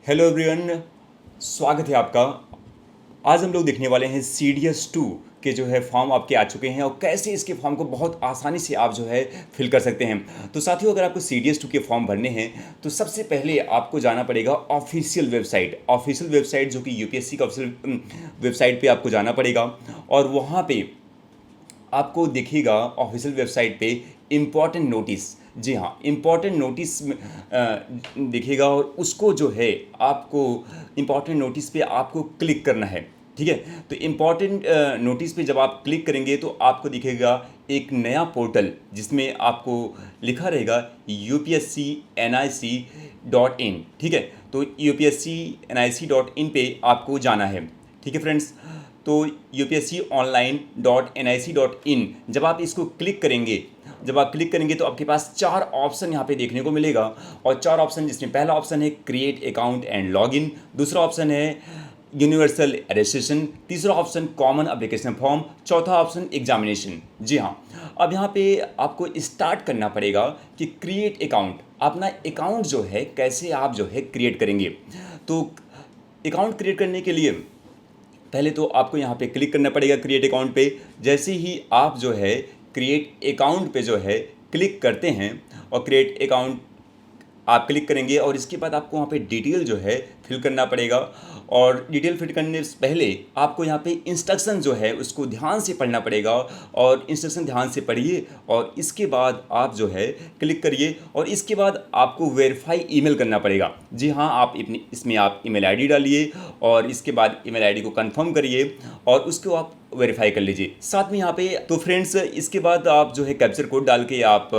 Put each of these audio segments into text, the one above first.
Hello everyone, स्वागत है आपका। आज हम लोग देखने वाले हैं CDS2 के जो है फॉर्म आपके आ चुके हैं और कैसे इसके फॉर्म को बहुत आसानी से आप जो है फिल कर सकते हैं। तो साथियों, अगर आपको CDS2 के फॉर्म भरने हैं तो सबसे पहले आपको जाना पड़ेगा ऑफिशियल वेबसाइट जो कि यूपीएससी का ऑफिशियल वेबसाइट पे आपको जाना पड़ेगा। और वहाँ पे आपको दिखेगा ऑफिशियल वेबसाइट पे इम्पॉर्टेंट नोटिस। जी हाँ, इम्पॉर्टेंट नोटिस दिखेगा और उसको जो है आपको इम्पॉर्टेंट नोटिस पे आपको क्लिक करना है। ठीक है, तो इम्पॉर्टेंट नोटिस पे जब आप क्लिक करेंगे तो आपको दिखेगा एक नया पोर्टल जिसमें आपको लिखा रहेगा UPSC NIC.in। ठीक है, तो UPSC NIC.in पे आपको जाना है। ठीक है फ्रेंड्स, तो UPSCOnline.nic.in जब आप इसको क्लिक करेंगे, तो आपके पास चार ऑप्शन यहाँ पे देखने को मिलेगा। और चार ऑप्शन, जिसमें पहला ऑप्शन है क्रिएट अकाउंट एंड लॉगिन, दूसरा ऑप्शन है यूनिवर्सल रजिस्ट्रेशन, तीसरा ऑप्शन कॉमन एप्लीकेशन फॉर्म, चौथा ऑप्शन एग्जामिनेशन। जी हाँ, अब यहाँ पे आपको स्टार्ट करना पड़ेगा कि क्रिएट अकाउंट, अपना अकाउंट जो है कैसे आप जो है क्रिएट करेंगे। तो अकाउंट क्रिएट करने के लिए पहले तो आपको यहाँ पे क्लिक करना पड़ेगा क्रिएट अकाउंट पे। जैसे ही आप जो है क्रिएट अकाउंट पे जो है क्लिक करते हैं और क्रिएट अकाउंट आप क्लिक करेंगे और इसके बाद आपको वहाँ पे डिटेल जो है फिल करना पड़ेगा। और डिटेल फिल करने से पहले आपको यहाँ पे इंस्ट्रक्शन जो है उसको ध्यान से पढ़ना पड़ेगा। और इंस्ट्रक्शन ध्यान से पढ़िए और इसके बाद आप जो है क्लिक करिए और इसके बाद आपको वेरीफाई ईमेल करना पड़ेगा। जी हाँ, आप इसमें आप ईमेल आईडी डालिए और इसके बाद ईमेल आईडी को कंफर्म करिए और उसको आप वेरीफाई कर लीजिए साथ में यहाँ पे। तो फ्रेंड्स, इसके बाद आप जो है कैप्चर कोड डाल के आप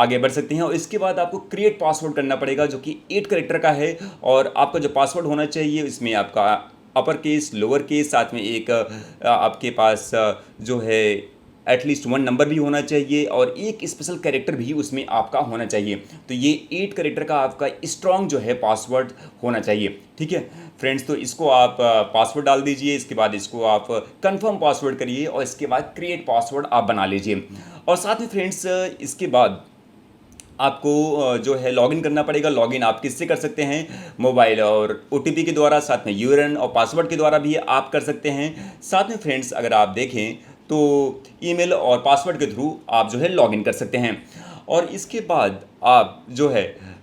आगे बढ़ सकते हैं। और इसके बाद आपको क्रिएट पासवर्ड करना पड़ेगा जो कि 8 कैरेक्टर का है। और आपका जो पासवर्ड होना चाहिए इसमें आपका अपर केस, लोअर केस, साथ में एक आपके पास जो है एटलीस्ट 1 नंबर भी होना चाहिए और एक स्पेशल कैरेक्टर भी उसमें आपका होना चाहिए। तो ये 8 कैरेक्टर का आपका स्ट्रॉन्ग जो है पासवर्ड होना चाहिए। ठीक है फ्रेंड्स, तो इसको आप पासवर्ड डाल दीजिए। इसके बाद इसको आप कंफर्म पासवर्ड करिए और इसके बाद क्रिएट पासवर्ड आप बना लीजिए। और साथ में फ्रेंड्स, इसके बाद आपको जो है लॉगिन करना पड़ेगा। लॉगिन आप किससे कर सकते हैं? मोबाइल और OTP के द्वारा, साथ में यूएरएन और पासवर्ड के द्वारा भी आप कर सकते हैं। साथ में फ्रेंड्स, अगर आप देखें तो ईमेल और पासवर्ड के थ्रू आप जो है लॉगिन कर सकते हैं। और इसके बाद आप जो है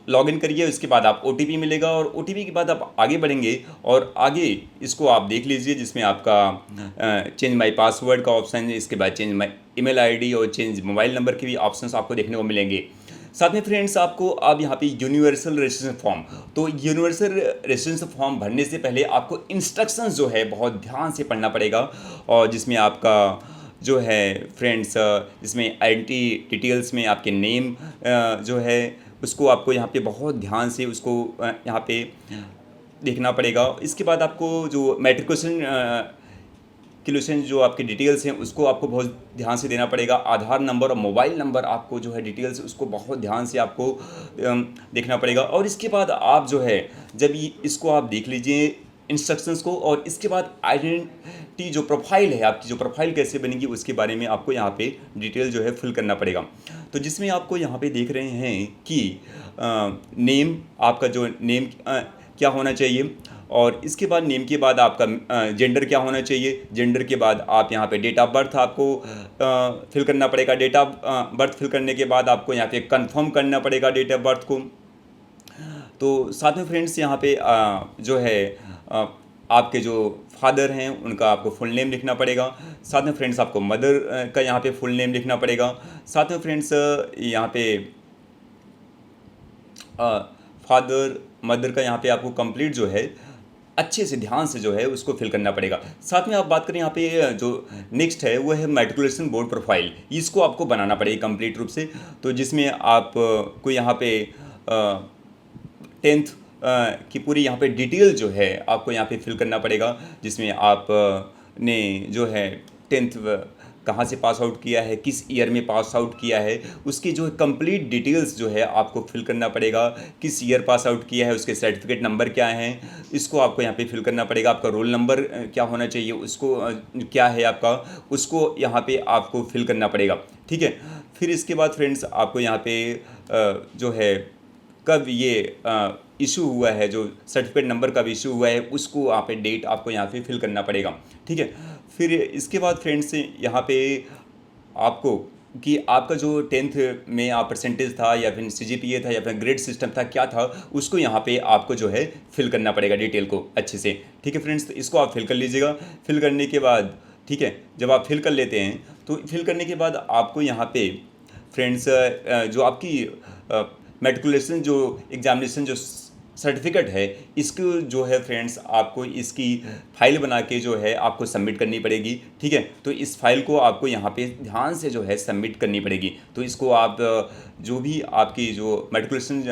लॉगिन करिए, इसके बाद आप OTP मिलेगा और OTP के बाद आप आगे बढ़ेंगे और आगे इसको आप देख लीजिए जिसमें आपका चेंज माय पासवर्ड का ऑप्शन है। इसके बाद चेंज माय ईमेल आईडी और चेंज मोबाइल नंबर के भी ऑप्शंस आपको देखने को मिलेंगे। साथ में फ्रेंड्स, आपको अब यहाँ पे यूनिवर्सल रजिस्ट्रेशन फॉर्म, तो यूनिवर्सल रजिस्ट्रेशन फॉर्म भरने से पहले आपको इंस्ट्रक्शंस जो है बहुत ध्यान से पढ़ना पड़ेगा। और जिसमें आपका जो है फ्रेंड्स, जिसमें आइडेंटिटी डिटेल्स में आपके नेम जो है उसको आपको यहाँ पे बहुत ध्यान से उसको यहाँ पे देखना पड़ेगा। इसके बाद आपको जो मैट्रिकुलेशन क्वेश्चन जो आपके डिटेल्स हैं उसको आपको बहुत ध्यान से देना पड़ेगा। आधार नंबर और मोबाइल नंबर आपको जो है डिटेल्स उसको बहुत ध्यान से आपको देखना पड़ेगा। और इसके बाद आप जो है जब इसको आप देख लीजिए इंस्ट्रक्शंस को, और इसके बाद आइडेंटिटी जो प्रोफाइल है, आपकी जो प्रोफाइल कैसे बनेगी उसके बारे में आपको यहाँ पे डिटेल जो है फिल करना पड़ेगा। तो जिसमें आपको यहाँ पे देख रहे हैं कि नेम, आपका जो नेम क्या होना चाहिए। और इसके बाद नेम के बाद आपका जेंडर क्या होना चाहिए। जेंडर के बाद आप यहाँ पे डेट ऑफ बर्थ आपको फिल करना पड़ेगा। डेट ऑफ बर्थ फिल करने के बाद आपको यहाँ पे कंफर्म करना पड़ेगा डेट ऑफ बर्थ को। तो साथ में फ्रेंड्स, यहाँ पे जो है आपके जो फादर हैं उनका आपको फुल नेम लिखना पड़ेगा। साथ में फ्रेंड्स, आपको मदर का यहाँ पे फुल नेम लिखना पड़ेगा। साथ में फ्रेंड्स, यहाँ पे फादर मदर का यहाँ पे आपको कंप्लीट जो है अच्छे से ध्यान से जो है उसको फिल करना पड़ेगा। साथ में आप बात करें यहाँ पे जो नेक्स्ट है वो है मैट्रिकुलेशन बोर्ड प्रोफाइल। इसको आपको बनाना पड़ेगा कंप्लीट रूप से। तो जिसमें आप को यहाँ पे 10th की पूरी यहाँ पे डिटेल जो है आपको यहाँ पे फिल करना पड़ेगा। जिसमें आप ने जो है 10th कहाँ से पास आउट किया है, किस ईयर में पास आउट किया है, उसकी जो कंप्लीट डिटेल्स जो है आपको फिल करना पड़ेगा। किस ईयर पास आउट किया है, उसके सर्टिफिकेट नंबर क्या हैं, इसको आपको यहाँ पे फिल करना पड़ेगा। आपका रोल नंबर क्या होना चाहिए, उसको क्या है आपका, उसको यहाँ पे आपको फिल करना पड़ेगा। ठीक है, फिर इसके बाद फ्रेंड्स आपको यहाँ पे जो है कब ये इशू हुआ है, जो सर्टिफिकेट नंबर का भी इशू हुआ है, उसको यहाँ पे डेट आपको यहाँ पे फिल करना पड़ेगा। ठीक है, फिर इसके बाद फ्रेंड्स यहाँ पे आपको कि आपका जो 10th में आप परसेंटेज था या फिर सीजीपीए था या फिर ग्रेड सिस्टम था, क्या था, उसको यहाँ पे आपको जो है फिल करना पड़ेगा डिटेल को अच्छे से। ठीक है फ्रेंड्स, तो इसको आप फिल कर लीजिएगा। फिल करने के बाद ठीक है, जब आप फिल कर लेते हैं तो फिल करने के बाद आपको यहाँ पे फ्रेंड्स जो आपकी मेट्रिकुलेशन जो एग्जामिनेशन जो सर्टिफिकेट है, इसको जो है फ्रेंड्स आपको इसकी फाइल बना के जो है आपको सबमिट करनी पड़ेगी। ठीक है, तो इस फाइल को आपको यहाँ पे ध्यान से जो है सबमिट करनी पड़ेगी। तो इसको आप जो भी आपकी जो मेट्रिकुलेशन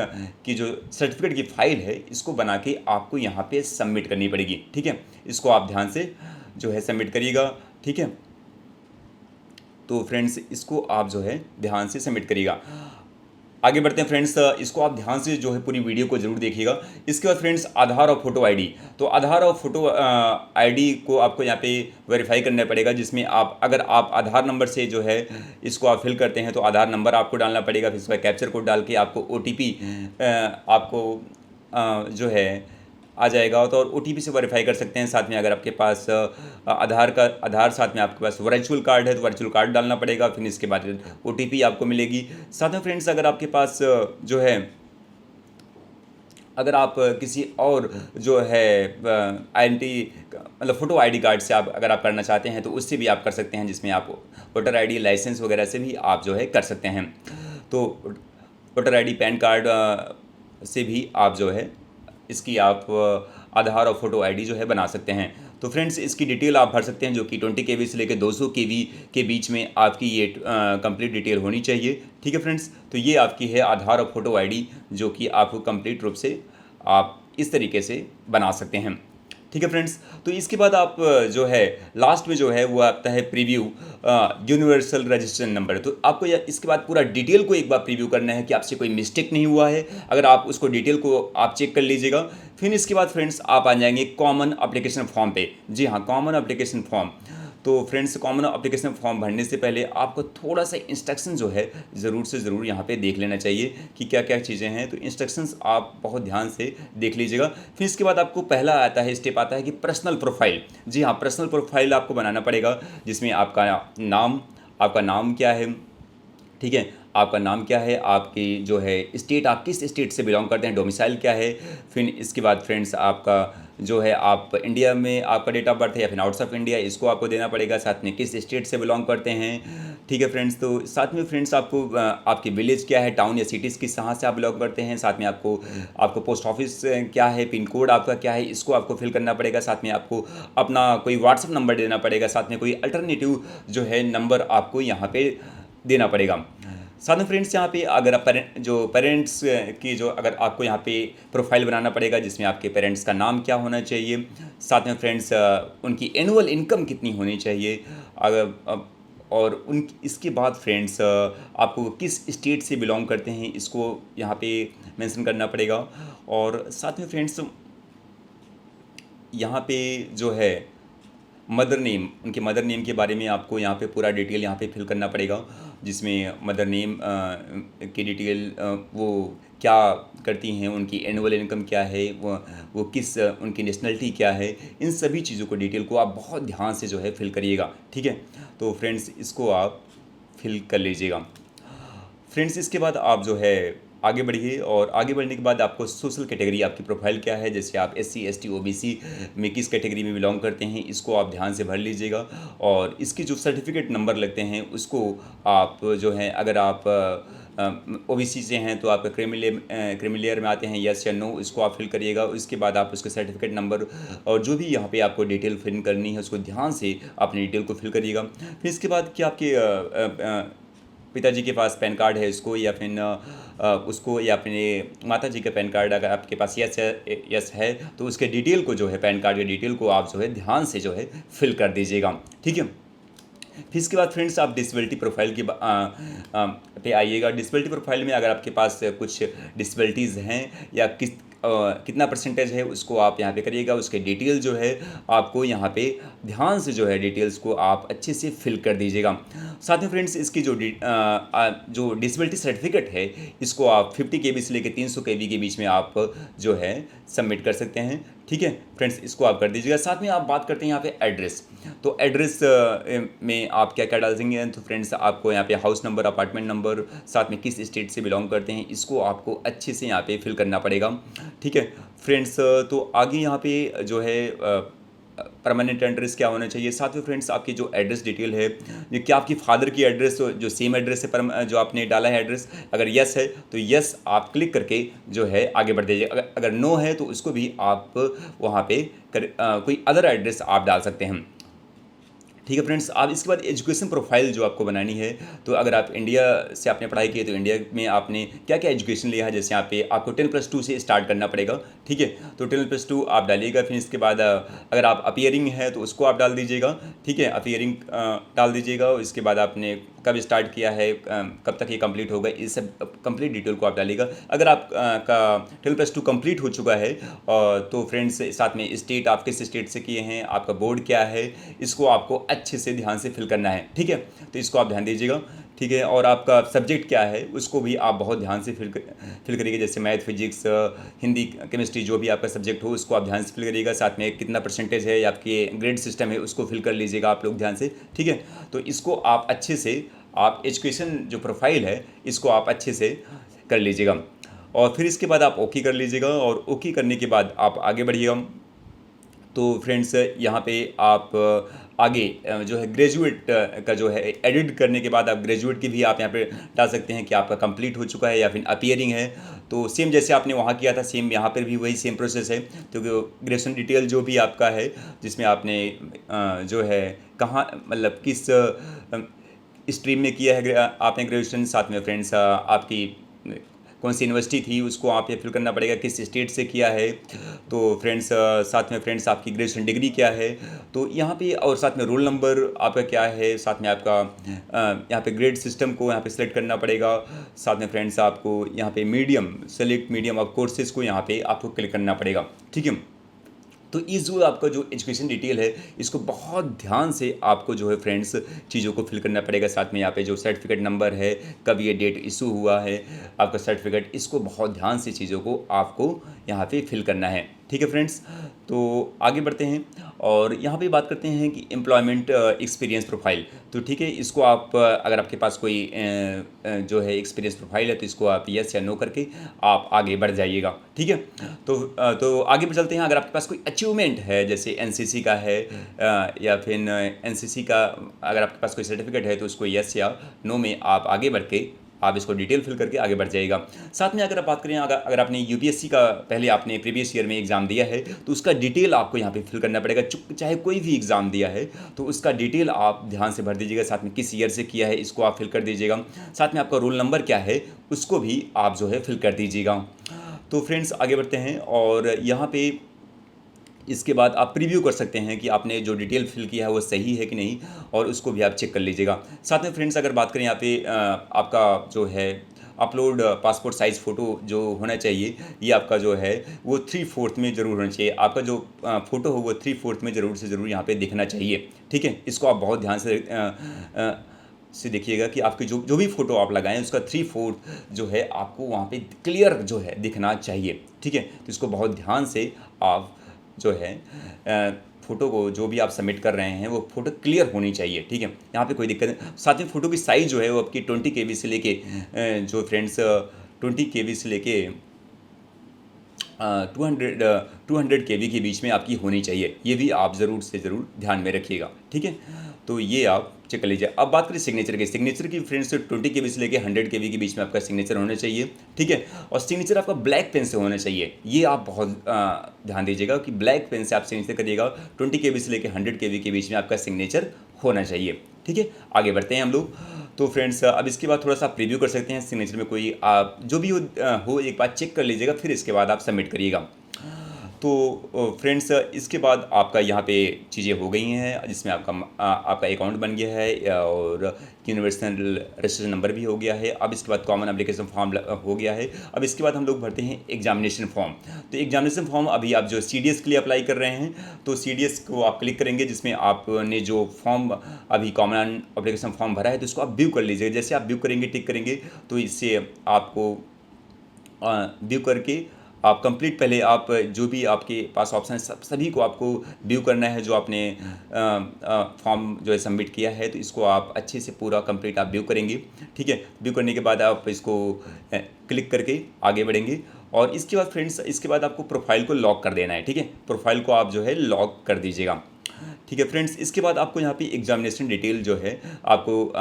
की जो सर्टिफिकेट की फाइल है, इसको बना के आपको यहाँ पे सबमिट करनी पड़ेगी। ठीक है, इसको आप ध्यान से जो है सबमिट करिएगा। ठीक है, तो फ्रेंड्स इसको आप जो है ध्यान से सबमिट करिएगा। आगे बढ़ते हैं फ्रेंड्स, इसको आप ध्यान से जो है पूरी वीडियो को जरूर देखिएगा। इसके बाद फ्रेंड्स आधार और फोटो आईडी, तो आधार और फोटो आईडी को आपको यहाँ पे वेरीफाई करना पड़ेगा, जिसमें आप अगर आप आधार नंबर से जो है इसको आप फिल करते हैं तो आधार नंबर आपको डालना पड़ेगा। फिर इसका कैप्चर कोड डाल के आपको ओटीपी आपको जो है आ जाएगा, तो और ओटीपी से वेरीफाई कर सकते हैं। साथ में अगर आपके पास आधार साथ में आपके पास वर्चुअल कार्ड है तो वर्चुअल कार्ड डालना पड़ेगा, फिर इसके बाद ओटीपी आपको मिलेगी। साथ में फ्रेंड्स अगर आपके पास जो है अगर आप किसी और जो है आईडेंटिटी मतलब फ़ोटो आईडी कार्ड से आप अगर आप करना चाहते हैं तो उससे भी आप कर सकते हैं, जिसमें आप वोटर आईडी लाइसेंस वगैरह से भी आप जो है कर सकते हैं। तो वोटर आईडी पैन कार्ड से भी आप जो है इसकी आप आधार और फोटो आईडी जो है बना सकते हैं। तो फ्रेंड्स इसकी डिटेल आप भर सकते हैं, जो कि 20 केवी से लेकर 200 केवी के बीच में आपकी ये कंप्लीट डिटेल होनी चाहिए। ठीक है फ्रेंड्स, तो ये आपकी है आधार और फोटो आईडी, जो कि आपको कंप्लीट रूप से आप इस तरीके से बना सकते हैं। ठीक है फ्रेंड्स, तो इसके बाद आप जो है लास्ट में जो है वो आता है प्रीव्यू यूनिवर्सल रजिस्ट्रेशन नंबर। तो आपको इसके बाद पूरा डिटेल को एक बार प्रीव्यू करना है कि आपसे कोई मिस्टेक नहीं हुआ है। अगर आप उसको डिटेल को आप चेक कर लीजिएगा, फिर इसके बाद फ्रेंड्स आप आ जाएंगे कॉमन एप्लीकेशन फॉर्म पे। जी हाँ, कॉमन एप्लीकेशन फॉर्म। तो फ्रेंड्स कॉमन एप्लीकेशन फॉर्म भरने से पहले आपको थोड़ा सा इंस्ट्रक्शन जो है ज़रूर से ज़रूर यहाँ पे देख लेना चाहिए कि क्या क्या चीज़ें हैं। तो इंस्ट्रक्शंस आप बहुत ध्यान से देख लीजिएगा। फिर इसके बाद आपको पहला आता है स्टेप आता है कि पर्सनल प्रोफाइल। जी हाँ, पर्सनल प्रोफाइल आपको बनाना पड़ेगा, जिसमें आपका नाम क्या है। ठीक है, आपका नाम क्या है, आपकी जो है स्टेट, आप किस स्टेट से बिलोंग करते हैं, डोमिसाइल क्या है। फिर इसके बाद फ्रेंड्स आपका जो है आप इंडिया में आपका डेट ऑफ बर्थ है या फिर आउट्स ऑफ इंडिया, इसको आपको देना पड़ेगा। साथ में किस स्टेट से बिलोंग करते हैं। ठीक है फ्रेंड्स, तो साथ में फ्रेंड्स आपको आपकी विलेज क्या है, टाउन या सिटीज़ किस कहाँ से आप बिलोंग करते हैं। साथ में आपको पोस्ट ऑफिस क्या है, पिन कोड आपका क्या है, इसको आपको फिल करना पड़ेगा। साथ में आपको अपना कोई व्हाट्सअप नंबर देना पड़ेगा। साथ में कोई अल्टरनेटिव जो है नंबर आपको यहाँ पे देना पड़ेगा। साथ में फ्रेंड्स यहाँ पे अगर आप पेरेंट्स की जो अगर आपको यहाँ पे प्रोफाइल बनाना पड़ेगा, जिसमें आपके पेरेंट्स का नाम क्या होना चाहिए। साथ में फ्रेंड्स उनकी एनुअल इनकम कितनी होनी चाहिए। अगर और इसके बाद फ्रेंड्स आपको किस स्टेट से बिलोंग करते हैं, इसको यहाँ पे मेंशन करना पड़ेगा। और साथ में फ्रेंड्स यहाँ पे जो है मदर नेम, उनके मदर नेम के बारे में आपको यहाँ पे पूरा डिटेल यहाँ पे फिल करना पड़ेगा, जिसमें मदर नेम की डिटेल वो क्या करती हैं, उनकी एनुअल इनकम क्या है, वो किस उनकी नेशनलिटी क्या है। इन सभी चीज़ों को डिटेल को आप बहुत ध्यान से जो है फिल करिएगा। ठीक है, तो फ्रेंड्स इसको आप फिल कर लीजिएगा। फ्रेंड्स इसके बाद आप जो है आगे बढ़िए, और आगे बढ़ने के बाद आपको सोशल कैटेगरी, आपकी प्रोफाइल क्या है, जैसे आप SC ST OBC में किस कैटेगरी में बिलोंग करते हैं, इसको आप ध्यान से भर लीजिएगा। और इसके जो सर्टिफिकेट नंबर लगते हैं उसको आप जो है अगर आप OBC से हैं तो आपका क्रीमिलियर में आते हैं, यस या नो, इसको आप फिल करिएगा। इसके बाद आप उसके सर्टिफिकेट नंबर और जो भी यहाँ पे आपको डिटेल फिल करनी है उसको ध्यान से अपनी डिटेल को फिल करिएगा। फिर इसके बाद क्या आपके पिताजी के पास पैन कार्ड है इसको, या फिर उसको, या अपने माता जी का पैन कार्ड अगर आपके पास यस है तो उसके डिटेल को जो है पैन कार्ड के डिटेल को आप जो है ध्यान से जो है फिल कर दीजिएगा। ठीक है, फिर इसके बाद फ्रेंड्स आप डिसेबिलिटी प्रोफाइल की पे आइएगा। डिसेबिलिटी प्रोफाइल में अगर आपके पास कुछ डिसेबिलिटीज़ हैं या कितना परसेंटेज है उसको आप यहाँ पे करिएगा। उसके डिटेल जो है आपको यहाँ पे ध्यान से जो है डिटेल्स को आप अच्छे से फिल कर दीजिएगा। साथ में फ्रेंड्स इसकी जो डिसेबिलिटी सर्टिफिकेट है इसको आप 50 KB से लेकर 300 KB के बीच में आप जो है सबमिट कर सकते हैं। ठीक है फ्रेंड्स, इसको आप कर दीजिएगा। साथ में आप बात करते हैं यहाँ पे एड्रेस। तो एड्रेस में आप क्या क्या डाल देंगे, तो फ्रेंड्स आपको यहाँ पे हाउस नंबर, अपार्टमेंट नंबर, साथ में किस स्टेट से बिलोंग करते हैं, इसको आपको अच्छे से यहाँ पे फिल करना पड़ेगा। ठीक है फ्रेंड्स, तो आगे यहाँ पे जो है परमानेंट एड्रेस क्या होना चाहिए। साथ में फ्रेंड्स आपकी जो एड्रेस डिटेल है, ये क्या आपकी फादर की एड्रेस जो सेम एड्रेस है जो आपने डाला है एड्रेस, अगर यस है तो यस आप क्लिक करके जो है आगे बढ़ दीजिए। अगर नो है तो उसको भी आप वहाँ पे कोई अदर एड्रेस आप डाल सकते हैं। ठीक है फ्रेंड्स, आप इसके बाद एजुकेशन प्रोफाइल जो आपको बनानी है, तो अगर आप इंडिया से आपने पढ़ाई की है तो इंडिया में आपने क्या क्या एजुकेशन लिया है। जैसे यहाँ पे आपको 10+2 से स्टार्ट करना पड़ेगा। ठीक है, तो 10+2 आप डालिएगा। फिर इसके बाद अगर आप अपीयरिंग है तो उसको आप डाल दीजिएगा। ठीक है, अपीयरिंग डाल दीजिएगा। इसके बाद आपने कब स्टार्ट किया है, कब तक ये कंप्लीट होगा, इस सब कंप्लीट डिटेल को आप डालिएगा। अगर आप का 10+2 कंप्लीट हो चुका है तो फ्रेंड्स साथ में स्टेट, आप किस स्टेट से किए हैं, आपका बोर्ड क्या है, इसको आपको अच्छे से ध्यान से फिल करना है। ठीक है, तो इसको आप ध्यान दीजिएगा। ठीक है, और आपका सब्जेक्ट क्या है उसको भी आप बहुत ध्यान से फिल करिएगा। जैसे मैथ, फिजिक्स, हिंदी, केमिस्ट्री, जो भी आपका सब्जेक्ट हो उसको आप ध्यान से फिल करिएगा। साथ में कितना परसेंटेज है, आपके ग्रेड सिस्टम है उसको फिल कर लीजिएगा आप लोग ध्यान से। ठीक है, तो इसको आप अच्छे से आप एजुकेशन जो प्रोफाइल है इसको आप अच्छे से कर लीजिएगा। और फिर इसके बाद आप ओके कर लीजिएगा। और ओके करने के बाद आप आगे बढ़िएगा। तो फ्रेंड्स यहाँ पे आप आगे जो है ग्रेजुएट का जो है एडिट करने के बाद आप ग्रेजुएट की भी आप यहाँ पे डाल सकते हैं कि आपका कंप्लीट हो चुका है या फिर अपीयरिंग है। तो सेम जैसे आपने वहाँ किया था सेम यहाँ पर भी वही सेम प्रोसेस है। तो ग्रेजुएशन डिटेल जो भी आपका है जिसमें आपने जो है कहाँ मतलब किस स्ट्रीम में किया है आपने ग्रेजुएशन, साथ में फ्रेंड्स आपकी कौन सी यूनिवर्सिटी थी उसको आप ये फिल करना पड़ेगा, किस स्टेट से किया है। तो फ्रेंड्स साथ में फ्रेंड्स आपकी ग्रेजुएशन डिग्री क्या है तो यहाँ पे, और साथ में रोल नंबर आपका क्या है, साथ में आपका यहाँ पे ग्रेड सिस्टम को यहाँ पे सिलेक्ट करना पड़ेगा। साथ में फ्रेंड्स आपको यहाँ पे medium, select medium of courses को यहाँ पे आपको क्लिक करना पड़ेगा। ठीक है, तो इस जो आपका जो एजुकेशन डिटेल है इसको बहुत ध्यान से आपको जो है फ्रेंड्स चीज़ों को फिल करना पड़ेगा। साथ में यहाँ पे जो सर्टिफिकेट नंबर है, कब ये डेट इशू हुआ है आपका सर्टिफिकेट, इसको बहुत ध्यान से चीज़ों को आपको यहाँ पे फिल करना है। ठीक है फ्रेंड्स, तो आगे बढ़ते हैं और यहाँ पे बात करते हैं कि एम्प्लॉयमेंट एक्सपीरियंस प्रोफाइल। तो ठीक है, इसको आप अगर आपके पास कोई जो है एक्सपीरियंस प्रोफाइल है तो इसको आप यस या नो करके आप आगे बढ़ जाइएगा। ठीक है, तो आगे बढ़ चलते हैं। अगर आपके पास कोई अचीवमेंट है जैसे एनसीसी का है या फिर एनसीसी का अगर आपके पास कोई सर्टिफिकेट है तो उसको यस या नो में आप आगे बढ़ के आप इसको डिटेल फिल करके आगे बढ़ जाइएगा। साथ में अगर आप बात करें अगर आपने यूपीएससी का पहले आपने प्रीवियस ईयर में एग्ज़ाम दिया है तो उसका डिटेल आपको यहाँ पे फिल करना पड़ेगा। चाहे कोई भी एग्ज़ाम दिया है तो उसका डिटेल आप ध्यान से भर दीजिएगा। साथ में किस ईयर से किया है इसको आप फिल कर दीजिएगा। साथ में आपका रोल नंबर क्या है उसको भी आप जो है फिल कर दीजिएगा। तो फ्रेंड्स आगे बढ़ते हैं और यहाँ पे इसके बाद आप प्रीव्यू कर सकते हैं कि आपने जो डिटेल फिल किया है वो सही है कि नहीं, और उसको भी आप चेक कर लीजिएगा। साथ में फ्रेंड्स अगर बात करें यहाँ पे आपका जो है अपलोड पासपोर्ट साइज़ फ़ोटो जो होना चाहिए, ये आपका जो है वो 3/4 में ज़रूर होना चाहिए। आपका जो फ़ोटो हो वो 3/4 में ज़रूर से ज़रूर यहाँ पे दिखना चाहिए। ठीक है, इसको आप बहुत ध्यान से देखिएगा कि आपकी जो भी फ़ोटो आप लगाएं उसका 3/4 जो है आपको वहाँ पे क्लियर जो है दिखना चाहिए। ठीक है, तो इसको बहुत ध्यान से आप जो है फ़ोटो को जो भी आप सबमिट कर रहे हैं वो फ़ोटो क्लियर होनी चाहिए। ठीक है, यहाँ पे कोई दिक्कत नहीं। साथ में फ़ोटो की साइज़ जो है वो आपकी 20 KB से लेके जो फ्रेंड्स 20 KB से लेके 200 KB के बीच में आपकी होनी चाहिए। ये भी आप ज़रूर से ज़रूर ध्यान में रखिएगा। ठीक है, तो ये आप चेक कर लीजिए। अब बात करें सिग्नेचर की फ्रेंड्स 20 KB से लेके 100 KB के बीच में आपका सिग्नेचर होना चाहिए। ठीक है, और सिग्नेचर आपका ब्लैक पेन से होना चाहिए। ये आप बहुत ध्यान दीजिएगा कि ब्लैक पेन से आप सिग्नेचर करिएगा। 20 KB से लेके 100 KB के बीच में आपका सिग्नेचर होना चाहिए। ठीक है, आगे बढ़ते हैं हम लोग। तो फ्रेंड्स अब इसके बाद थोड़ा सा आप प्रीव्यू कर सकते हैं। सिग्नेचर में कोई आप जो भी हो एक बार चेक कर लीजिएगा, फिर इसके बाद आप सबमिट करिएगा। तो फ्रेंड्स इसके बाद आपका यहाँ पे चीज़ें हो गई हैं, जिसमें आपका अकाउंट बन गया है और यूनिवर्सल रजिस्ट्रेशन नंबर भी हो गया है। अब इसके बाद कॉमन एप्लीकेशन फॉर्म हो गया है। अब इसके बाद हम लोग भरते हैं एग्जामिनेशन फॉर्म। तो एग्जामिनेशन फॉर्म अभी आप जो CDS के लिए अप्लाई कर रहे हैं, तो CDS को आप क्लिक करेंगे, जिसमें आपने जो फॉर्म अभी कॉमन एप्लीकेशन फॉर्म भरा है तो इसको आप व्यू कर लीजिएगा। जैसे आप व्यू करेंगे, टिक करेंगे, तो इससे आपको व्यू करके आप कंप्लीट, पहले आप जो भी आपके पास ऑप्शन है सभी को आपको व्यू करना है। जो आपने फॉर्म जो है सबमिट किया है, तो इसको आप अच्छे से पूरा कंप्लीट आप व्यू करेंगे। ठीक है, व्यू करने के बाद आप इसको क्लिक करके आगे बढ़ेंगे। और इसके बाद फ्रेंड्स, इसके बाद आपको प्रोफाइल को लॉक कर देना है। ठीक है, प्रोफाइल को आप जो है लॉक कर दीजिएगा। ठीक है फ्रेंड्स, इसके बाद आपको यहाँ पे एग्जामिनेशन डिटेल जो है आपको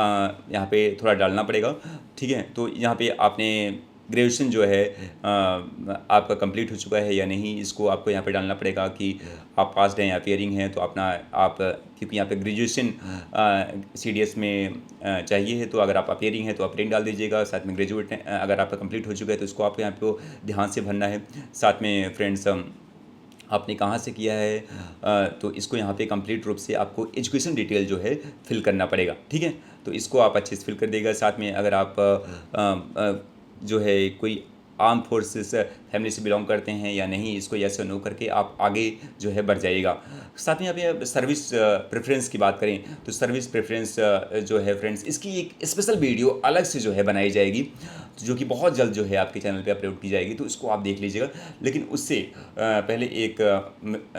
यहाँ पे थोड़ा डालना पड़ेगा। ठीक है, तो यहाँ पे आपने ग्रेजुएशन जो है आपका कंप्लीट हो चुका है या नहीं, इसको आपको यहाँ पे डालना पड़ेगा कि आप पास्ड हैं या अपियरिंग हैं। तो अपना आप, क्योंकि यहाँ पे ग्रेजुएशन CDS में चाहिए है, तो अगर आप अपियरिंग हैं तो अपियरिंग डाल दीजिएगा। साथ में ग्रेजुएट हैं, अगर आपका कंप्लीट हो चुका है तो इसको आपको यहाँ पे ध्यान से भरना है। साथ में फ्रेंड्स, आपने कहाँ से किया है, तो इसको यहाँ पे कंप्लीट रूप से आपको एजुकेशन डिटेल जो है फिल करना पड़ेगा। ठीक है, तो इसको आप अच्छे से फिल कर देगा। साथ में अगर आप जो है कोई आर्म फोर्सेस फैमिली से बिलोंग करते हैं या नहीं, इसको यस और नो करके आप आगे जो है बढ़ जाइएगा। साथ में यहाँ पे सर्विस प्रेफरेंस की बात करें, तो सर्विस प्रेफरेंस जो है फ्रेंड्स, इसकी एक स्पेशल वीडियो अलग से जो है बनाई जाएगी, जो कि बहुत जल्द जो है आपके चैनल पे अपलोड की जाएगी, तो इसको आप देख लीजिएगा। लेकिन उससे पहले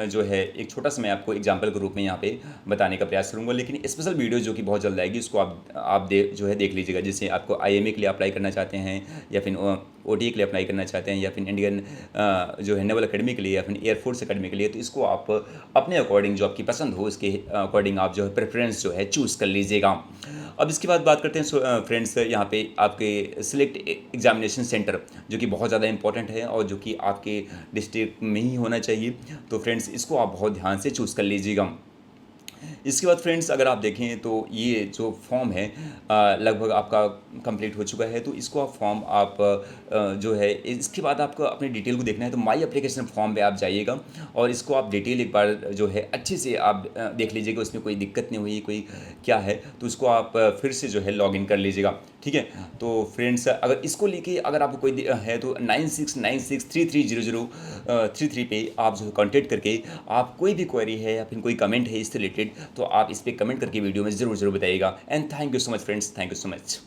जो है एक छोटा सा मैं आपको एग्जाम्पल के रूप में यहाँ पे बताने का प्रयास करूँगा। लेकिन स्पेशल वीडियो जो कि बहुत जल्द आएगी, उसको आप जो है देख लीजिएगा। जैसे आपको IMA के लिए अप्लाई करना चाहते हैं, या फिर OTA के लिए अप्लाई करना चाहते हैं, या फिर इंडियन जो है नेवल अकेडमी के लिए, या फिर एयरफोर्स अकेडमी के लिए, तो इसको आप अपने अकॉर्डिंग जो आपकी पसंद हो इसके अकॉर्डिंग आप जो है प्रेफरेंस जो है चूज़ कर लीजिएगा। अब इसके बाद बात करते हैं फ्रेंड्स, यहाँ पे आपके सिलेक्ट एग्जामिनेशन सेंटर, जो कि बहुत ज़्यादा इंपॉर्टेंट है और जो कि आपके डिस्ट्रिक्ट में ही होना चाहिए। तो फ्रेंड्स, इसको आप बहुत ध्यान से चूज़ कर लीजिएगा। इसके बाद फ्रेंड्स, अगर आप देखें तो ये जो फॉर्म है लगभग आपका कंप्लीट हो चुका है। तो इसको आप फॉर्म आप जो है, इसके बाद आपको अपने डिटेल को देखना है, तो माई एप्लीकेशन फॉर्म पे आप जाइएगा और इसको आप डिटेल एक बार जो है अच्छे से आप देख लीजिएगा, उसमें कोई दिक्कत नहीं हुई, कोई क्या है, तो उसको आप फिर से जो है लॉगिन कर लीजिएगा। ठीक है, तो फ्रेंड्स, अगर इसको लेके अगर आपको कोई है तो 9696330033 पे आप जो है कॉन्टेक्ट करके आप कोई भी क्वेरी है या फिर कोई कमेंट है इससे रिलेटेड, तो आप इस पर कमेंट करके वीडियो में ज़रूर बताइएगा। And thank you so much friends, thank you so much.